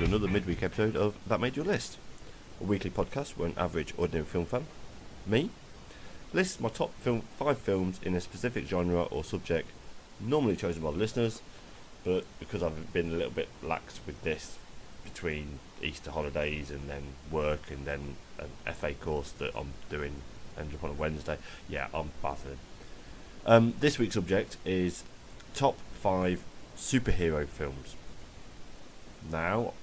another midweek episode of That Made Your List, a weekly podcast where an average, ordinary film fan, me, lists my top 5 films in a specific genre or subject, normally chosen by the listeners, but because I've been a little bit lax with this between Easter holidays and then work and then an FA course that I'm doing end up on a Wednesday, I'm battling. This week's subject is top 5 superhero films. Now,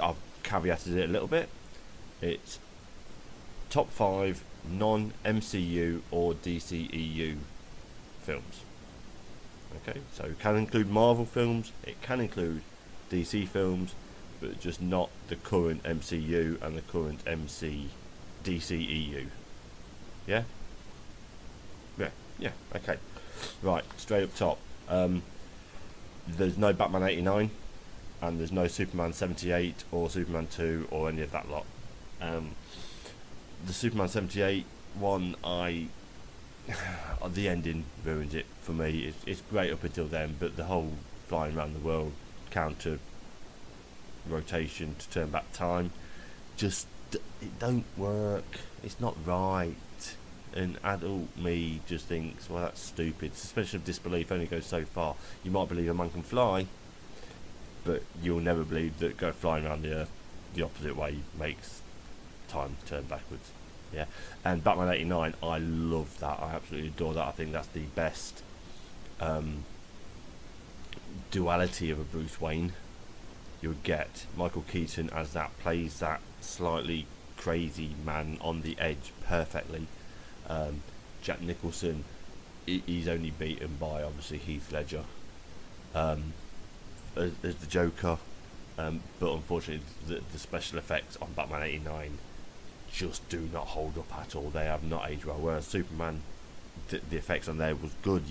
I've caveated it a little bit. It's top 5 non-MCU or DCEU films. Okay, so it can include Marvel films, it can include DC films, but just not the current MCU and the current DCEU. Yeah? Yeah, okay. Right, straight up top. There's no Batman 89, and there's no Superman 78 or Superman 2 or any of that lot. The Superman 78 one, the ending ruined it for me. It's great up until then, but the whole flying around the world counter rotation to turn back time, it don't work. It's not right. And adult me just thinks, well, that's stupid. Suspension of disbelief only goes so far. You might believe a man can fly, but you'll never believe that go flying around the earth the opposite way makes time turn backwards. Yeah, and Batman 89, I love that. I absolutely adore that. I think that's the best duality of a Bruce Wayne you'll get. Michael Keaton as that plays that slightly crazy man on the edge perfectly. Jack Nicholson, he's only beaten by obviously Heath Ledger as the Joker, but unfortunately the special effects on Batman 89 just do not hold up at all. They have not aged well, whereas Superman, the effects on there was good.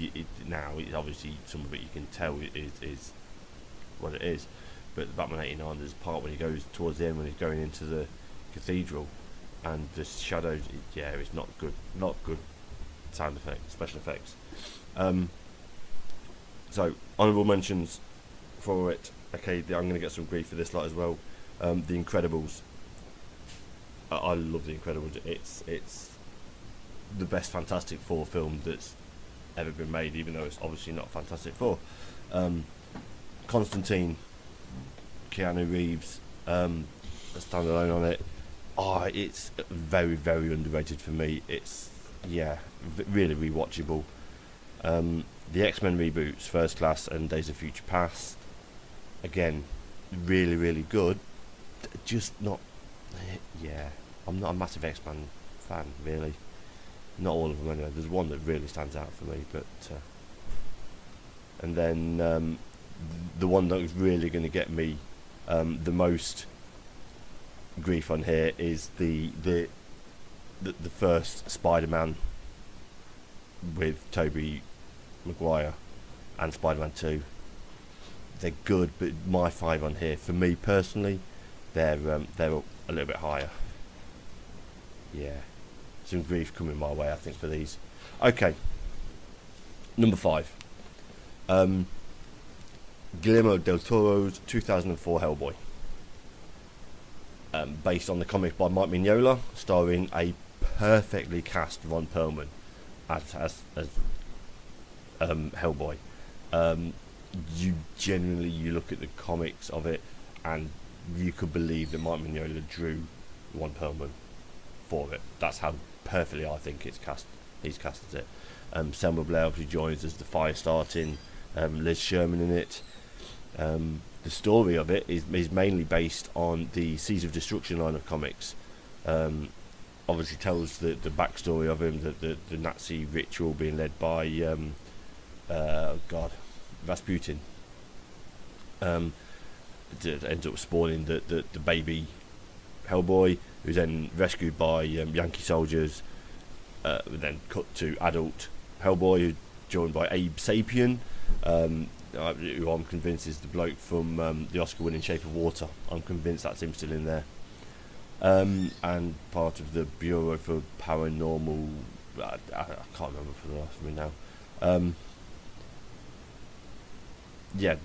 Now obviously some of it you can tell is what it is, but Batman 89, there's a part when he goes towards the end when he's going into the cathedral and the shadows, it's not good sound effects, special effects. So honourable mentions for it. Okay, I'm going to get some grief for this lot as well. The Incredibles. I love The Incredibles. It's the best Fantastic Four film that's ever been made, even though it's obviously not Fantastic Four. Constantine, Keanu Reeves, standalone on it. It's very, very underrated for me. It's really rewatchable. The X-Men reboots, First Class and Days of Future Past, again, really, really good. Just not. I'm not a massive X-Men fan, really. Not all of them anyway. There's one that really stands out for me, but and then the one that's really going to get me the most grief on here is the first Spider-Man with Tobey Maguire and Spider-Man 2. They're good, but my 5 on here, for me personally, they're up a little bit higher. Some grief coming my way, I think, for these. Okay, number 5. Guillermo del Toro's 2004 Hellboy. Based on the comic by Mike Mignola, starring a perfectly cast Ron Perlman as Hellboy. You look at the comics of it, and you could believe that Mike Mignola drew Ron Perlman for it. That's how perfectly I think he's casted it. Selma Blair obviously joins as the fire starting. Liz Sherman in it. The story of it is mainly based on the Seas of Destruction line of comics. Obviously tells the backstory of him, the Nazi ritual being led by Rasputin. It ends up spawning the baby Hellboy, who's then rescued by Yankee soldiers. Then cut to adult Hellboy, who's joined by Abe Sapien, who I'm convinced is the bloke from the Oscar-winning Shape of Water. I'm convinced that's him still in there. And part of the Bureau for Paranormal. I can't remember for the life of me now.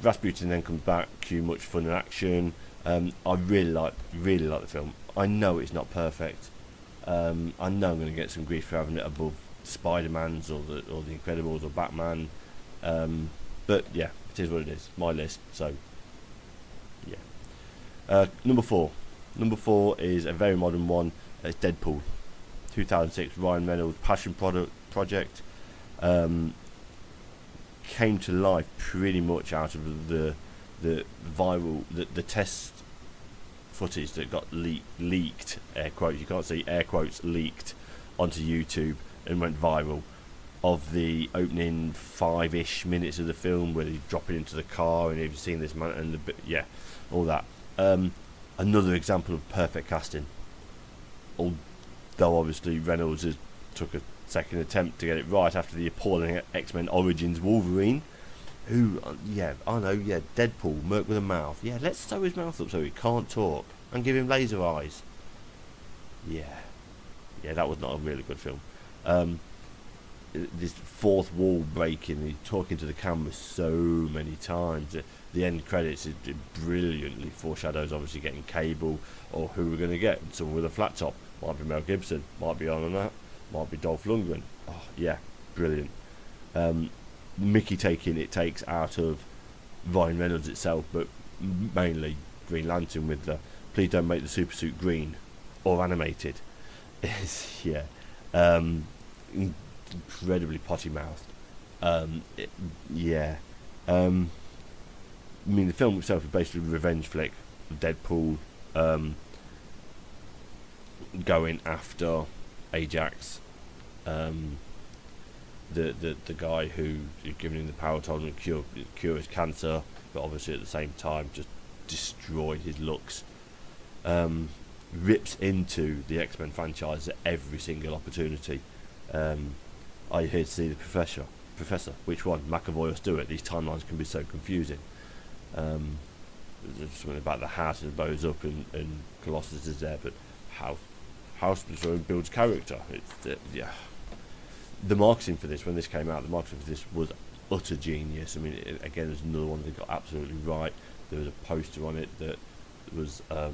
Rasputin then comes back, cue much fun and action. I really like the film. I know it's not perfect. I know I'm going to get some grief for having it above Spider-Man's or the Incredibles or Batman. But yeah, it is what it is. My list. So yeah. Number 4. Number 4 is a very modern one. It's Deadpool, 2006 Ryan Reynolds passion project. Came to life pretty much out of the viral the test footage that got leaked, air quotes, you can't see air quotes, leaked onto YouTube and went viral, of the opening 5-ish minutes of the film where he's dropping into the car and you've seen this man and all that. Another example of perfect casting, although obviously Reynolds took a second attempt to get it right after the appalling X-Men Origins Wolverine, who, Deadpool, Merc with a mouth. Yeah, let's sew his mouth up so he can't talk and give him laser eyes. Yeah, that was not a really good film. This fourth wall breaking, he's talking to the camera so many times. The end credits, it brilliantly foreshadows obviously getting Cable, or who we're going to get. Someone with a flat top. Might be Mel Gibson, might be on that, might be Dolph Lundgren. Oh, yeah, brilliant. Mickey takes out of Ryan Reynolds itself, but mainly Green Lantern with the please don't make the super suit green or animated. Incredibly potty mouthed. I mean, the film itself is basically a revenge flick. Deadpool going after Ajax, the guy who giving him the power to cure his cancer, but obviously at the same time just destroyed his looks. Rips into the X-Men franchise at every single opportunity. Are you here to see the Professor? Which one? McAvoy or Stewart? These timelines can be so confusing. There's something about the house that blows up and Colossus is there, but House builds character. The marketing for this, when this came out, was utter genius. I mean, again, there's another one that got absolutely right. There was a poster on it that was the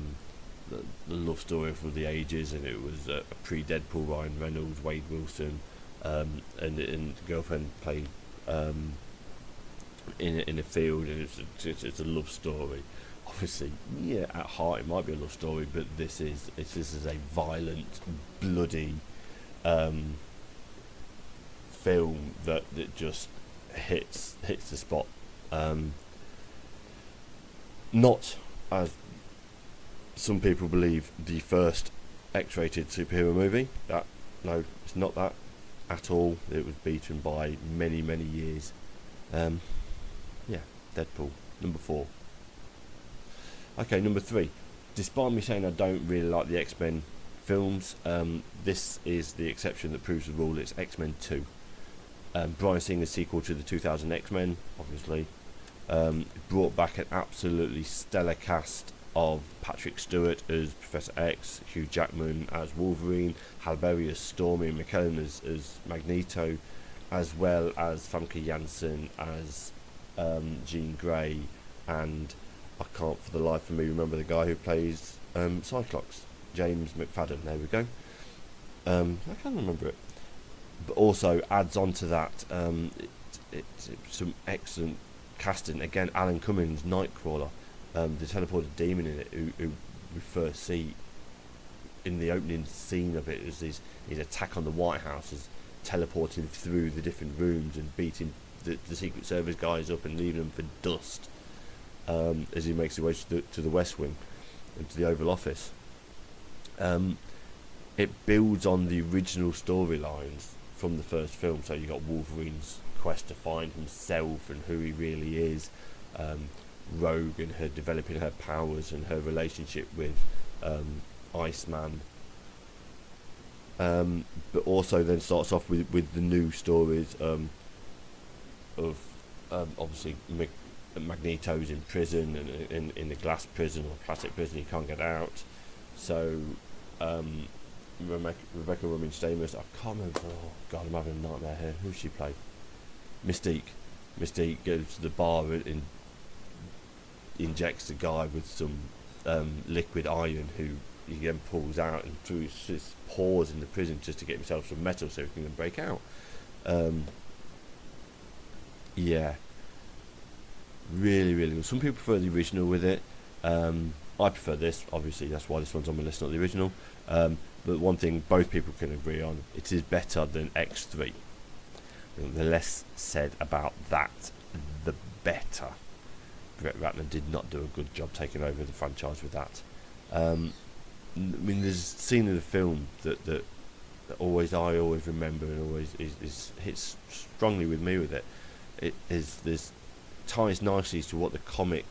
love story for the ages, and it was a pre-Deadpool Ryan Reynolds, Wade Wilson, and the girlfriend played in a field, and it's a love story. Obviously, at heart it might be a love story, but this is a violent, bloody film that just hits the spot. Not, as some people believe, the first X-rated superhero movie. No, it's not that at all. It was beaten by many years. Deadpool, number 4. Okay, number 3. Despite me saying I don't really like the X-Men films, this is the exception that proves the rule. It's X-Men 2. Bryan Singer's sequel to the 2000 X-Men, obviously. Brought back an absolutely stellar cast of Patrick Stewart as Professor X, Hugh Jackman as Wolverine, Halle Berry as Stormy, and McKellen as Magneto, as well as Famke Janssen as Jean Grey, and I can't for the life of me remember the guy who plays Cyclops, James McFadden. There we go. I can't remember it, but also adds on to that it's some excellent casting. Again, Alan Cummings, Nightcrawler, the teleported demon in it, who we first see in the opening scene of it as his attack on the White House, is teleporting through the different rooms and beating the Secret Service guys up and leaving them for dust, as he makes his way to the West Wing and to the Oval Office. It builds on the original storylines from the first film, so you got Wolverine's quest to find himself and who he really is, Rogue and her developing her powers and her relationship with Iceman, but also then starts off with the new stories of obviously Magneto's in prison, and in the glass prison or plastic prison, he can't get out. So Rebecca Romijn Stamos, I can't remember. Oh God, I'm having a nightmare here. Who she played? Mystique goes to the bar and injects the guy with some liquid iron who he then pulls out and through his pores in the prison just to get himself some metal so he can then break out. Yeah, really, really good. Some people prefer the original with it. I prefer this, obviously, that's why this one's on my list, not the original. But one thing both people can agree on, it is better than X3. The less said about that, the better. Brett Ratner did not do a good job taking over the franchise with that. I mean, there's a scene in the film that I always remember and always is hits strongly with me with it. It is this ties nicely to what the comic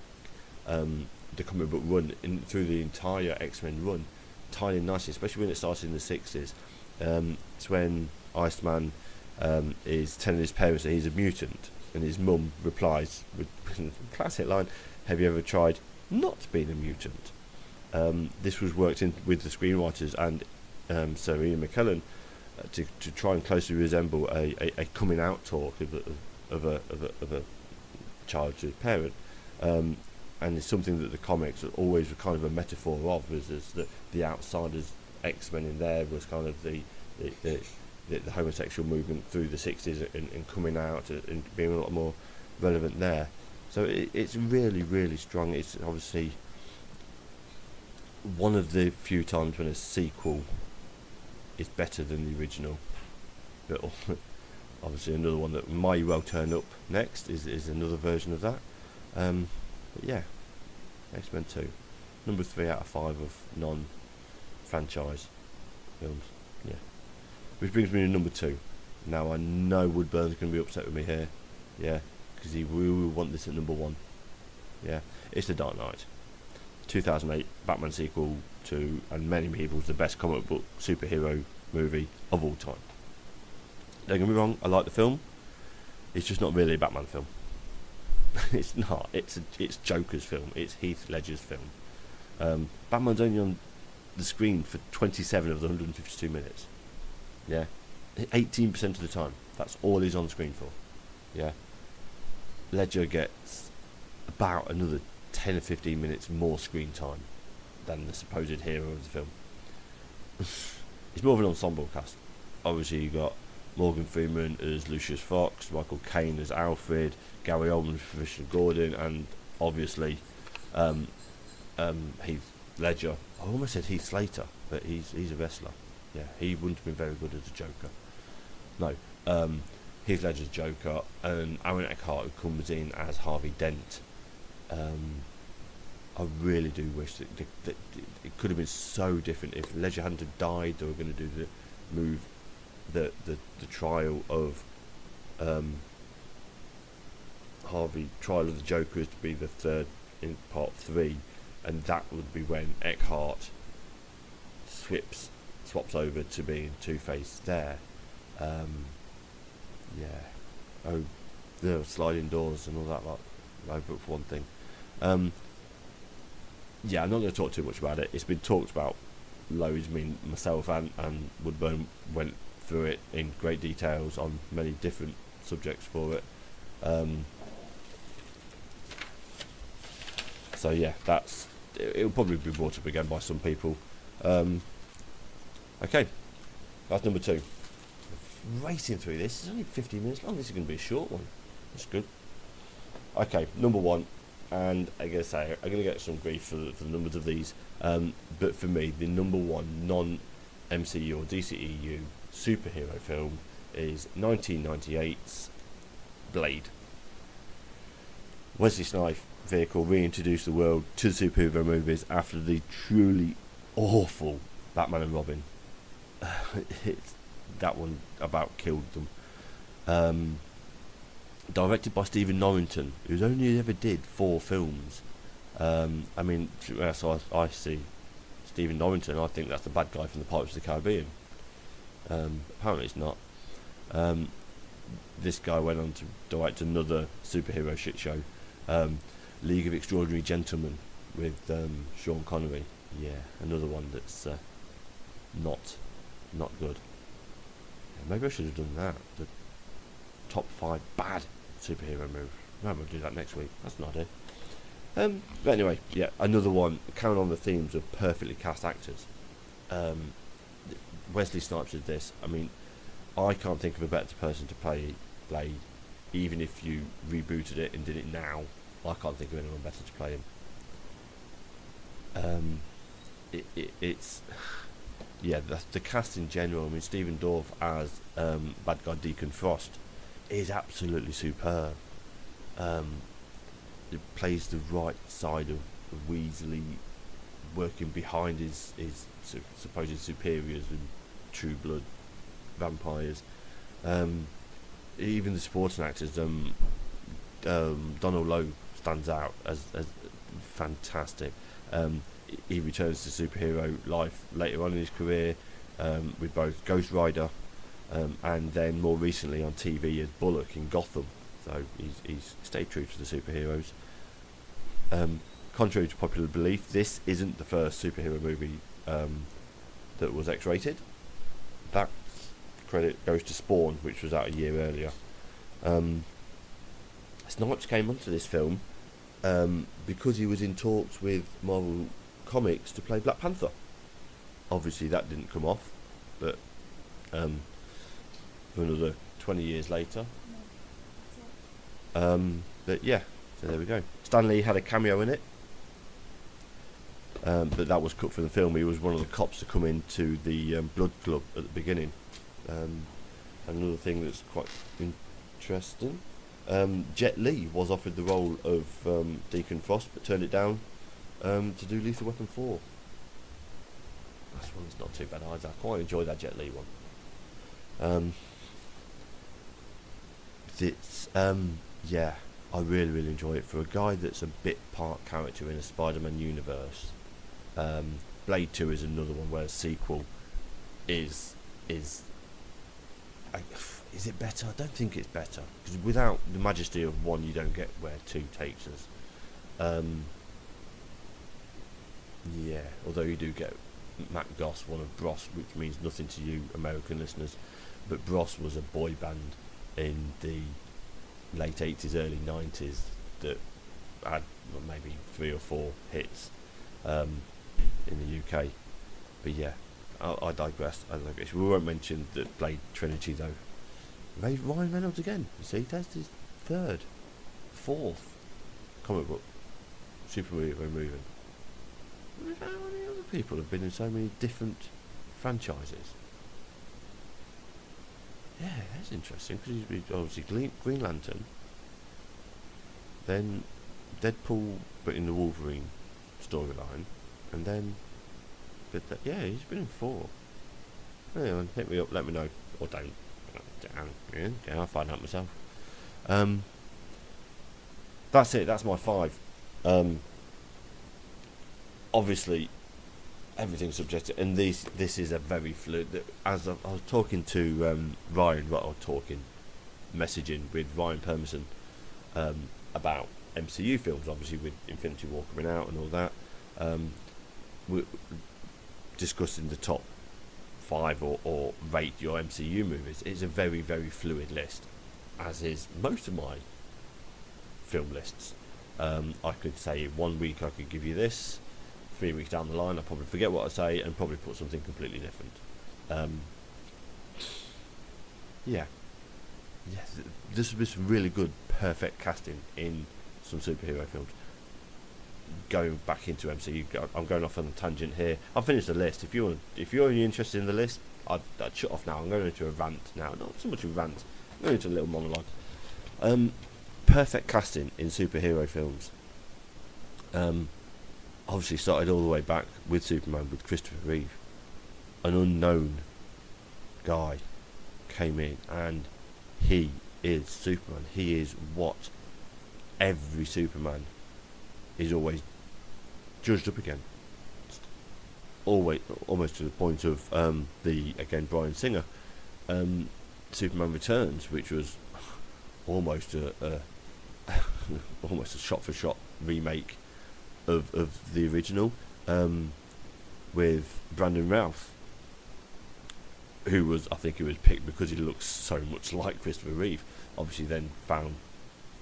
book run through the entire X-Men run, tied in nicely, especially when it started in the 60s. It's when Iceman is telling his parents that he's a mutant, and his mum replies with the classic line, "Have you ever tried not being a mutant?" This was worked in with the screenwriters and Sir Ian McKellen to try and closely resemble a coming out talk of a child to his parent, and it's something that the comics are always kind of a metaphor of, is the outsiders X-Men in there was kind of the homosexual movement through the 60s and coming out and being a lot more relevant there. So it's really, really strong. It's obviously one of the few times when a sequel is better than the original. But obviously another one that may well turn up next is another version of that. But yeah, X-Men 2. Number 3 out of 5 of non-franchise films. Yeah. Which brings me to number 2. Now I know Woodburn's going to be upset with me here. Yeah, because he will want this at number 1. Yeah, it's The Dark Knight. 2008 Batman sequel to, and many people's, the best comic book superhero movie of all time. Don't get me wrong, I like the film. It's just not really a Batman film. It's not. It's Joker's film. It's Heath Ledger's film. Batman's only on the screen for 27 of the 152 minutes. Yeah, 18% of the time. That's all he's on screen for. Yeah. Ledger gets about another 10 or 15 minutes more screen time than the supposed hero of the film. It's more of an ensemble cast. Obviously you got Morgan Freeman as Lucius Fox, Michael Caine as Alfred, Gary Oldman as Professor Gordon, and obviously Heath Ledger. I almost said Heath Slater, but he's a wrestler. Yeah, he wouldn't have been very good as a Joker. No, Heath Ledger's Joker, and Aaron Eckhart, who comes in as Harvey Dent. I really do wish that it could have been so different if Ledger hadn't have died. They were going to do the trial of Harvey, trial of the Joker, is to be the third in part 3, and that would be when Eckhart swaps over to being Two-Face there. Sliding doors and all that lot. No, but for one thing. Yeah, I'm not going to talk too much about it. It's been talked about loads. I mean, myself and Woodburn went through it in great details on many different subjects for it. So yeah, it'll probably be brought up again by some people. Okay, that's number 2. Racing through this. It's only 15 minutes long. This is going to be a short one. That's good. Okay, number 1. And I'm going to get some grief for the numbers of these. But for me, the number 1 non-MCU or DCEU superhero film is 1998's Blade. Wesley Snipes' vehicle reintroduced the world to the superhero movies after the truly awful Batman and Robin. That one about killed them. Directed by Stephen Norrington, who's only ever did 4 films. I mean, so I see Stephen Norrington, I think that's the bad guy from the Pirates of the Caribbean. Apparently it's not. This guy went on to direct another superhero shit show, League of Extraordinary Gentlemen, with Sean Connery. Yeah, another one that's not good. Maybe I should have done that. The top 5 bad superhero movies. Maybe we'll do that next week. That's not it. But anyway, yeah, another one. Carrying on the themes of perfectly cast actors. Wesley Snipes did this. I mean, I can't think of a better person to play Blade. Even if you rebooted it and did it now, I can't think of anyone better to play him. It's yeah, the cast in general. I mean, Stephen Dorff as bad guy Deacon Frost is absolutely superb. It plays the right side of Weasley, working behind his supposed superiors and True Blood vampires. Even the supporting actors, Donald Logue stands out as fantastic. He returns to superhero life later on in his career, with both Ghost Rider and then more recently on TV as Bullock in Gotham. So he's stayed true to the superheroes. Contrary to popular belief, this isn't the first superhero movie that was X-rated. That credit goes to Spawn, which was out a year earlier. Snipes came onto this film because he was in talks with Marvel Comics to play Black Panther. Obviously that didn't come off, but for another 20 years later. But yeah, so there we go. Stan Lee had a cameo in it, but that was cut from the film. He was one of the cops to come into the Blood Club at the beginning. Another thing that's quite interesting, Jet Li was offered the role of Deacon Frost, but turned it down to do Lethal Weapon 4. That one's not too bad either. I quite enjoyed that Jet Li one. It's yeah, I really enjoy it. For a guy that's a bit part character in a Spider-Man universe, Blade 2 is another one where a sequel is it better? I don't think it's better, because without the majesty of one, you don't get where 2 takes us. Yeah, although you do get Mac Goss, one of Bros, which means nothing to you American listeners, but Bros was a boy band in the late 80s, early 90s that had maybe 3 or 4 hits in the UK. But yeah, I digress. We won't mention the Blade trilogy though. Ryan Reynolds again. You see, that's his 3rd, 4th comic book superhero movie. How many other people have been in so many different franchises? Yeah, that's interesting, because he's been obviously Green Lantern, then Deadpool, but in the Wolverine storyline, and then, yeah, he's been in 4. Anyway, hit me up, let me know, or don't. Yeah, I'll find out myself. That's it. That's my 5. Obviously, everything's subjective, and this is a very fluid. As I was talking to messaging with Ryan Permerson about MCU films, obviously with Infinity War coming out and all that. We're discussing the top 5 or rate your MCU movies. It's a very fluid list, as is most of my film lists. I could say 1 week I could give you this, 3 weeks down the line I'll probably forget what I say and probably put something completely different. This was really good, perfect casting in some superhero films. Going back into MCU, I'm going off on a tangent here. I've finished the list. If you're only interested in the list, I'd shut off now. I'm going into a rant now. Not so much a rant. I'm going into a little monologue. Perfect casting in superhero films. Obviously started all the way back with Superman with Christopher Reeve. An unknown guy came in and he is Superman. He is what every Superman is always judged up against. Always, almost to the point of Bryan Singer, Superman Returns, which was almost a almost a shot-for-shot remake of the original, with Brandon Routh, who was, I think, he was picked because he looks so much like Christopher Reeve. Obviously, then found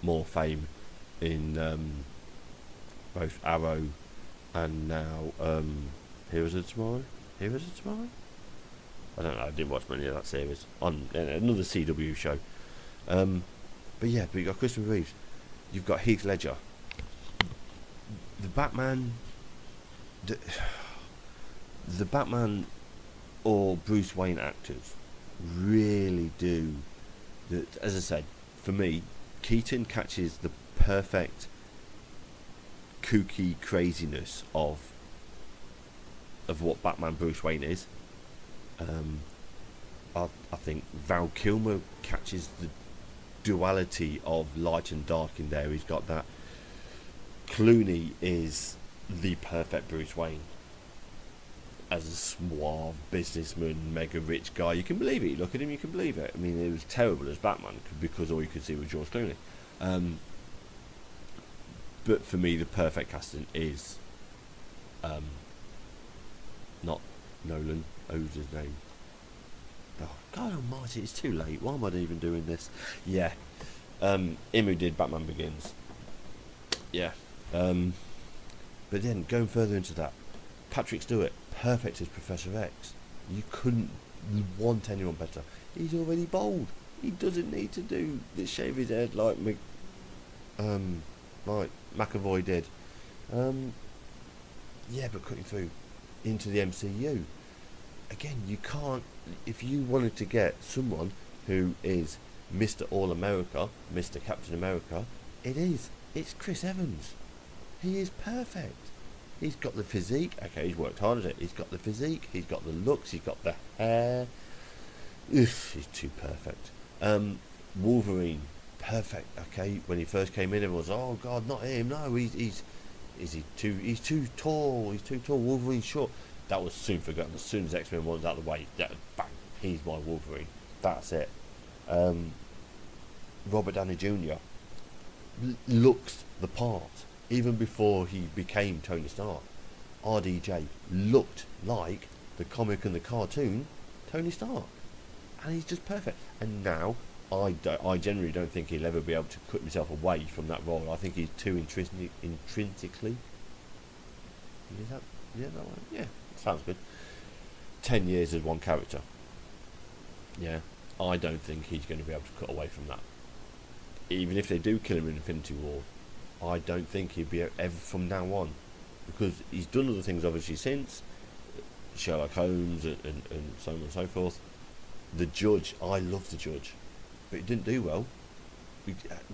more fame in both Arrow and now Heroes of Tomorrow. Heroes of Tomorrow? I don't know, I didn't watch many of that series. On another CW show. But you've got Christopher Reeves. You've got Heath Ledger. The Batman... The Batman or Bruce Wayne actors really do... As I said, for me, Keaton catches the perfect kooky craziness of what Batman Bruce Wayne is. I think Val Kilmer catches the duality of light and dark in there. He's got that. Clooney is the perfect Bruce Wayne as a suave businessman, mega rich guy. You can believe it. You look at him, you can believe it. I mean, it was terrible as Batman because all you could see was George Clooney. But for me, the perfect casting is not Nolan. Who's his name? Oh, God almighty, it's too late. Why am I even doing this? Yeah. Him who did Batman Begins. Yeah. But then, going further into that, Patrick Stewart, perfect as Professor X. You couldn't want anyone better. He's already bald. He doesn't need to shave his head like McAvoy did. But cutting through into the MCU. Again, you can't... If you wanted to get someone who is Mr. All-America, Mr. Captain America, it's Chris Evans. He is perfect. He's got the physique. Okay, he's worked hard at it. He's got the physique. He's got the looks. He's got the hair. He's too perfect. Wolverine, perfect. Okay, when he first came in, everyone was, oh God, not him. No, he's too tall. He's too tall. Wolverine's short. That was soon forgotten. As soon as X-Men was out of the way, bang, he's my Wolverine. That's it. Robert Downey Jr. Looks the part. Even before he became Tony Stark, RDJ looked like the comic and the cartoon Tony Stark. And he's just perfect. And now, I generally don't think he'll ever be able to cut himself away from that role. I think he's too intrinsically... Is that... Yeah, that one? Yeah, sounds good. 10 years as one character. Yeah, I don't think he's going to be able to cut away from that. Even if they do kill him in Infinity War, I don't think he'll be ever from now on, because he's done other things obviously since Sherlock Holmes and so on and so forth. The Judge, I love The Judge, but he didn't do well.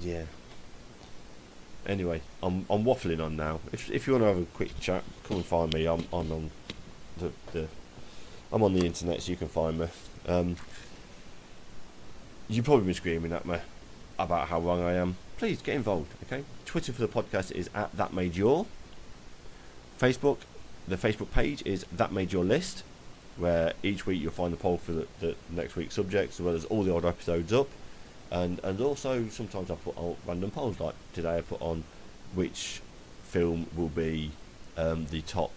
Yeah. Anyway, I'm waffling on now. If you want to have a quick chat, come and find me. I'm on I'm on the internet, so you can find me. You've probably been screaming at me about how wrong I am. Please get involved, okay? Twitter for the podcast is @thatmadeyour. Facebook, the Facebook page is That Made Your List, where each week you'll find the poll for the next week's subjects, as well as all the old episodes up. And also sometimes I put on random polls, like today I put on which film will be the top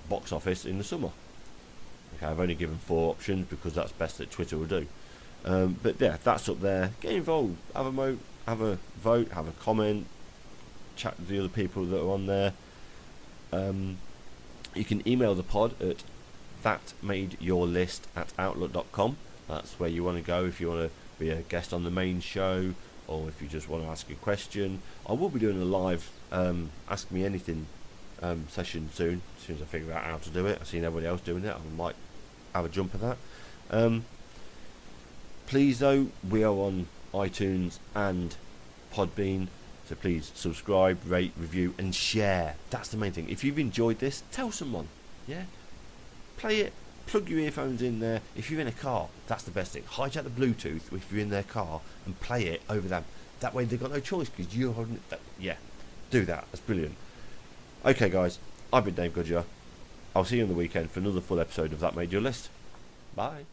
box office in the summer. Okay, I've only given 4 options because that's best that Twitter will do. But yeah, that's up there. Get involved. Have a vote. Have a comment. Chat with the other people that are on there. You can email the pod at thatmadeyourlist@outlook.com. That's where you want to go if you want to be a guest on the main show, or if you just want to ask a question. I will be doing a live Ask Me Anything session soon. As soon as I figure out how to do it. I've seen everybody else doing it. I might have a jump at that. Please though, we are on iTunes and Podbean, so please subscribe, rate, review and share. That's the main thing. If you've enjoyed this, tell someone. Yeah, play it, plug your earphones in there. If you're in a car, that's the best thing. Hijack the Bluetooth if you're in their car and play it over them. That way they've got no choice because you're holding it. Yeah, do that. That's brilliant. Okay guys, I've been Dave Goodyear. I'll see you on the weekend for another full episode of That Made Your List. Bye.